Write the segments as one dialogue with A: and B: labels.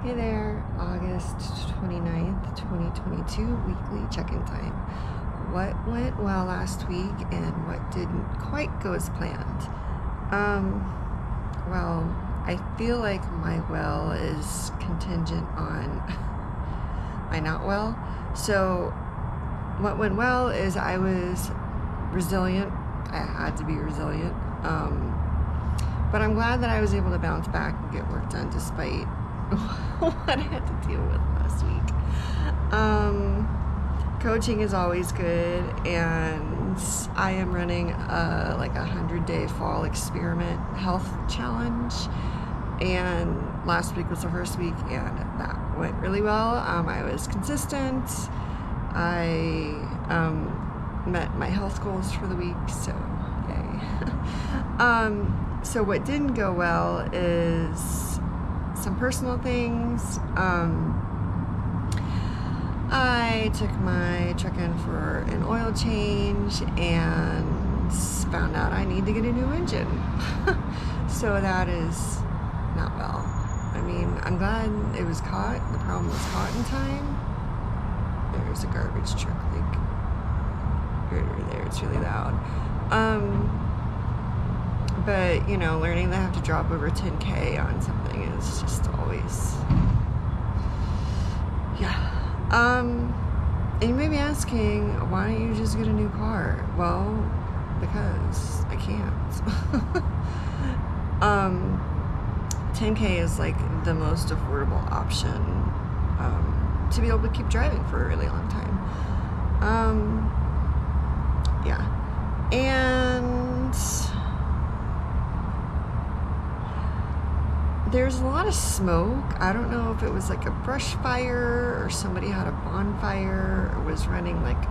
A: Hey there, August 29th, 2022, weekly check-in time. What went well last week and what didn't quite go as planned? Well, I feel like my well is contingent on my not well. So what went well is I was resilient. I had to be resilient. But I'm glad that I was able to bounce back and get work done despite what I had to deal with last week. Coaching is always good, and I am running a 100-day fall experiment health challenge, and last week was the first week and that went really well. I was consistent. I met my health goals for the week, so yay. So what didn't go well is some personal things. I took my truck in for an oil change and found out I need to get a new engine. So that is not well. I mean, I'm glad it was caught. The problem was caught in time. There's a garbage truck like right over there. It's really loud. But, learning that I have to drop over 10K on something is just always, yeah. And you may be asking, why don't you just get a new car? Well, because I can't. 10K is like the most affordable option to be able to keep driving for a really long time. Yeah. And there's a lot of smoke. I don't know if it was like a brush fire or somebody had a bonfire or was running like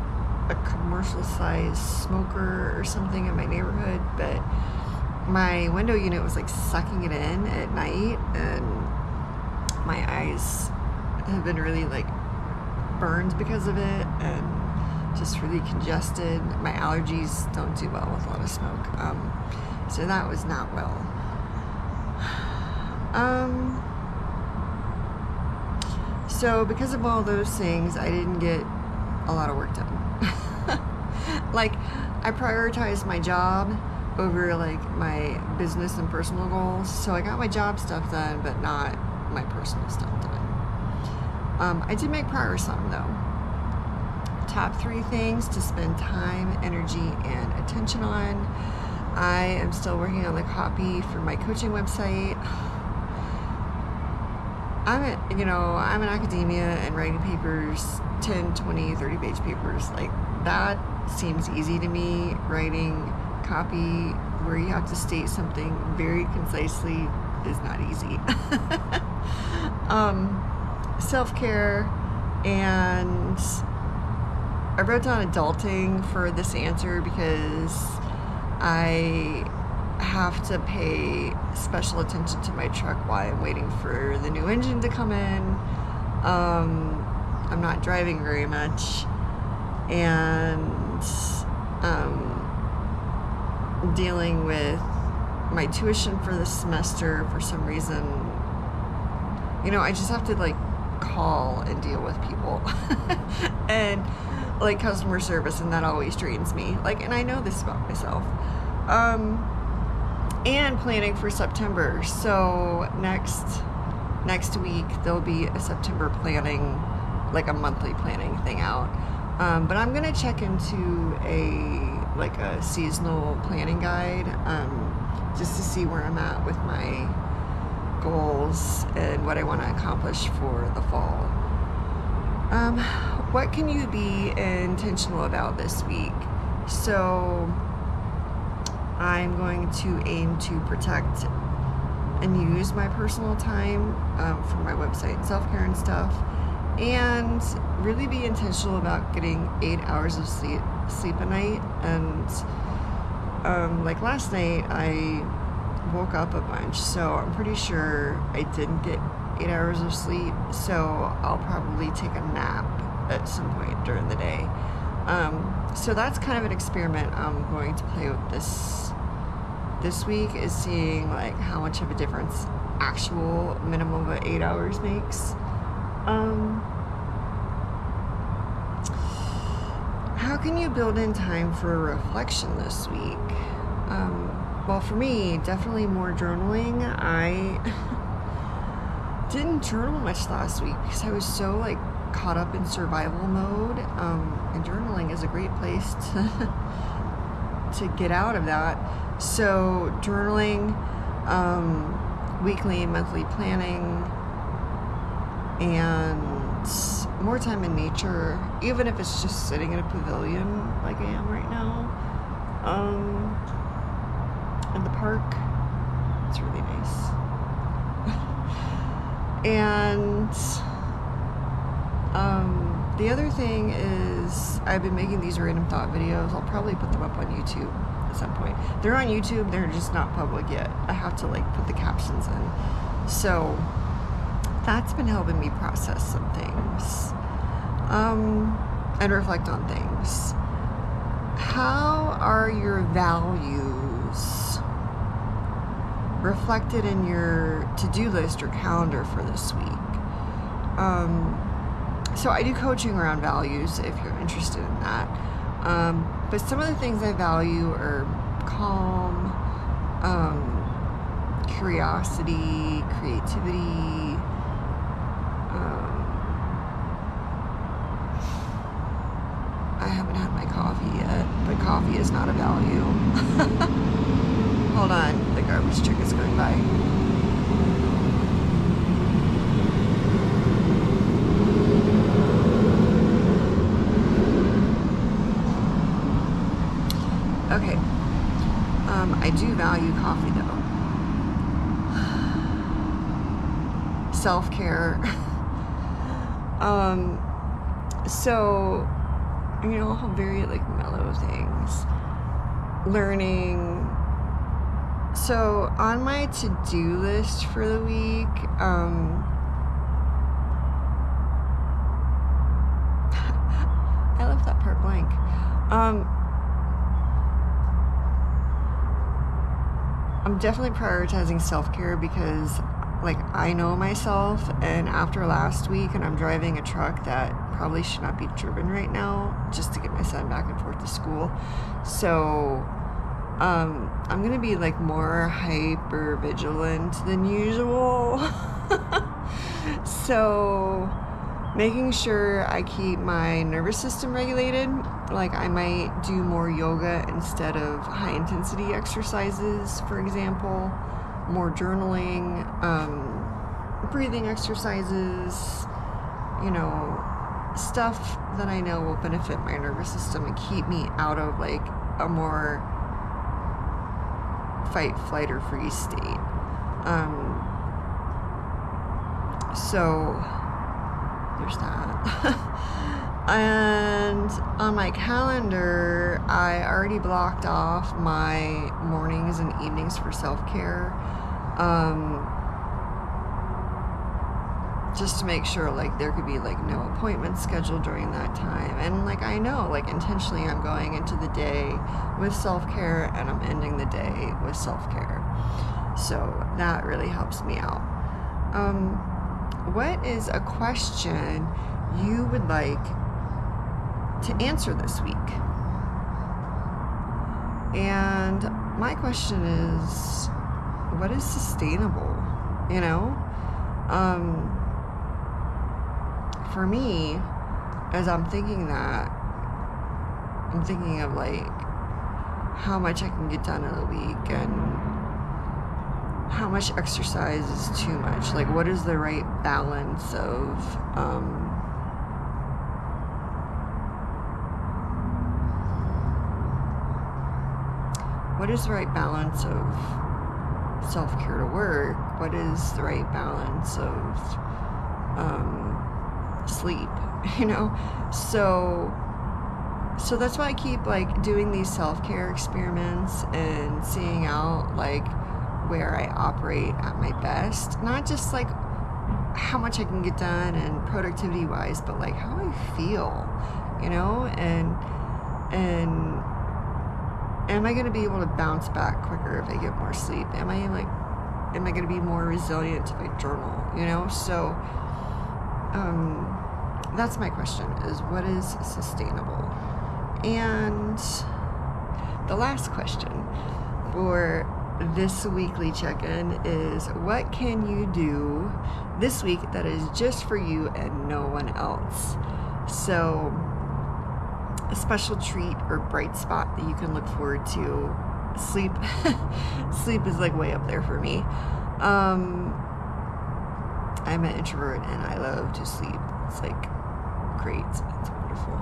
A: a commercial sized smoker or something in my neighborhood, but my window unit was like sucking it in at night, and my eyes have been really like burned because of it and just really congested. My allergies don't do well with a lot of smoke. So that was not well. So because of all those things, I didn't get a lot of work done. Like, I prioritized my job over like my business and personal goals. So I got my job stuff done, but not my personal stuff done. I did make progress on them though. Top 3 things to spend time, energy, and attention on. I am still working on the copy for my coaching website. I'm in academia and writing papers, 10, 20, 30-page papers. Like, that seems easy to me. Writing copy where you have to state something very concisely is not easy. Self-care, and I wrote down adulting for this answer because I have to pay special attention to my truck while I'm waiting for the new engine to come in. I'm not driving very much, and dealing with my tuition for this semester for some reason. I just have to like call and deal with people and like customer service, and that always drains me. And I know this about myself. And planning for September. So next week there'll be a September planning, like a monthly planning thing out. But I'm gonna check into a seasonal planning guide, just to see where I'm at with my goals and what I want to accomplish for the fall. What can you be intentional about this week? So I'm going to aim to protect and use my personal time for my website and self-care and stuff, and really be intentional about getting 8 hours of sleep a night. And like last night I woke up a bunch, so I'm pretty sure I didn't get 8 hours of sleep, so I'll probably take a nap at some point during the day. So that's kind of an experiment I'm going to play with this week, is seeing like how much of a difference actual minimum of 8 hours makes. How can you build in time for reflection this week? Well, for me, definitely more journaling. I didn't journal much last week because I was so like caught up in survival mode. And journaling is a great place to get out of that. So journaling, weekly and monthly planning, and more time in nature, even if it's just sitting in a pavilion like I am right now, in the park. It's really nice. And the other thing is I've been making these random thought videos. I'll probably put them up on YouTube at some point. They're on YouTube, they're just not public yet. I have to like put the captions in. So that's been helping me process some things, and reflect on things. How are your values reflected in your to-do list or calendar for this week? So I do coaching around values if you're interested in that. But some of the things I value are calm, curiosity, creativity, I haven't had my coffee yet, but coffee is not a value. Hold on, the garbage truck is going by. Okay, I do value coffee though. Self-care. So, you know, all very like mellow things. Learning. So on my to-do list for the week, I left that part blank. I'm definitely prioritizing self-care because like I know myself, and after last week, and I'm driving a truck that probably should not be driven right now just to get my son back and forth to school. So I'm gonna be like more hyper vigilant than usual. So making sure I keep my nervous system regulated. Like I might do more yoga instead of high intensity exercises, for example, more journaling, breathing exercises, you know, stuff that I know will benefit my nervous system and keep me out of like a more fight, flight, or freeze state. So there's that. And on my calendar, I already blocked off my mornings and evenings for self-care, just to make sure like there could be like no appointments scheduled during that time. And like I know like intentionally I'm going into the day with self-care and I'm ending the day with self-care. So that really helps me out. What is a question you would like to answer this week? And my question is, what is sustainable? You know, for me, as I'm thinking that, I'm thinking of like how much I can get done in a week and how much exercise is too much. Like, what is the right balance of what is the right balance of self-care to work? What is the right balance of sleep? You know, so that's why I keep like doing these self-care experiments and seeing out like where I operate at my best. Not just like how much I can get done and productivity wise, but like how I feel, you know, and am I going to be able to bounce back quicker if I get more sleep? Am I like am I going to be more resilient if I journal, you know? So that's my question, is what is sustainable? And the last question for this weekly check-in is, what can you do this week that is just for you and no one else? So a special treat or bright spot that you can look forward to. Sleep. Sleep is like way up there for me. I'm an introvert and I love to sleep. It's like great. It's wonderful.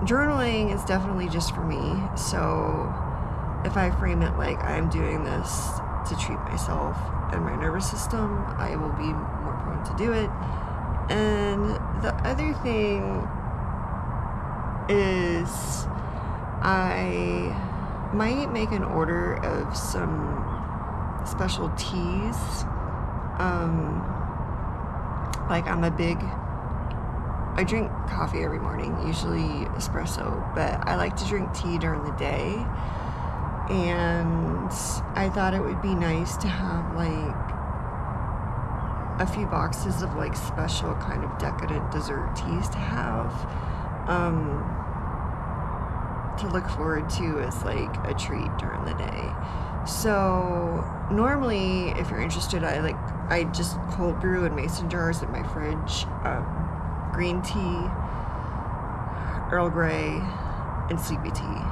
A: Journaling is definitely just for me. So if I frame it like I'm doing this to treat myself and my nervous system, I will be more prone to do it. And the other thing is I might make an order of some special teas. Like I drink coffee every morning, usually espresso, but I like to drink tea during the day. And I thought it would be nice to have like a few boxes of like special kind of decadent dessert teas to have, to look forward to as like a treat during the day. So normally, if you're interested, I just cold brew in mason jars in my fridge, green tea, Earl Grey, and sleepy tea.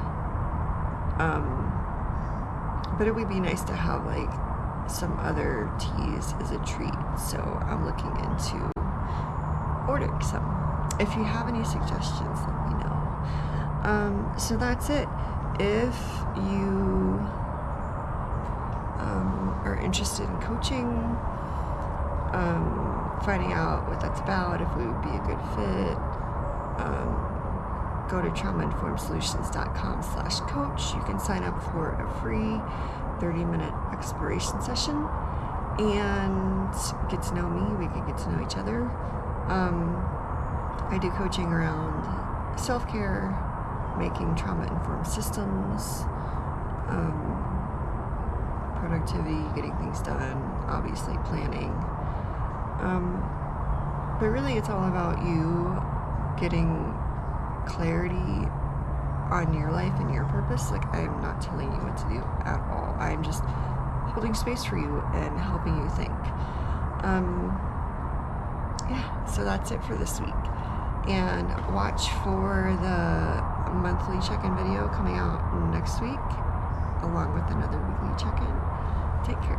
A: But it would be nice to have like some other teas as a treat, so I'm looking into ordering some. If you have any suggestions, let me know. So that's it. If you are interested in coaching, finding out what that's about, if we would be a good fit, go to traumainformedsolutions.com/coach. You can sign up for a free 30-minute exploration session and get to know me. We can get to know each other. I do coaching around self-care, making trauma-informed systems, productivity, getting things done, obviously planning. But really it's all about you getting clarity on your life and your purpose. Like, I'm not telling you what to do at all. I'm just holding space for you and helping you think. Yeah, so that's it for this week. And watch for the monthly check-in video coming out next week, along with another weekly check-in. Take care.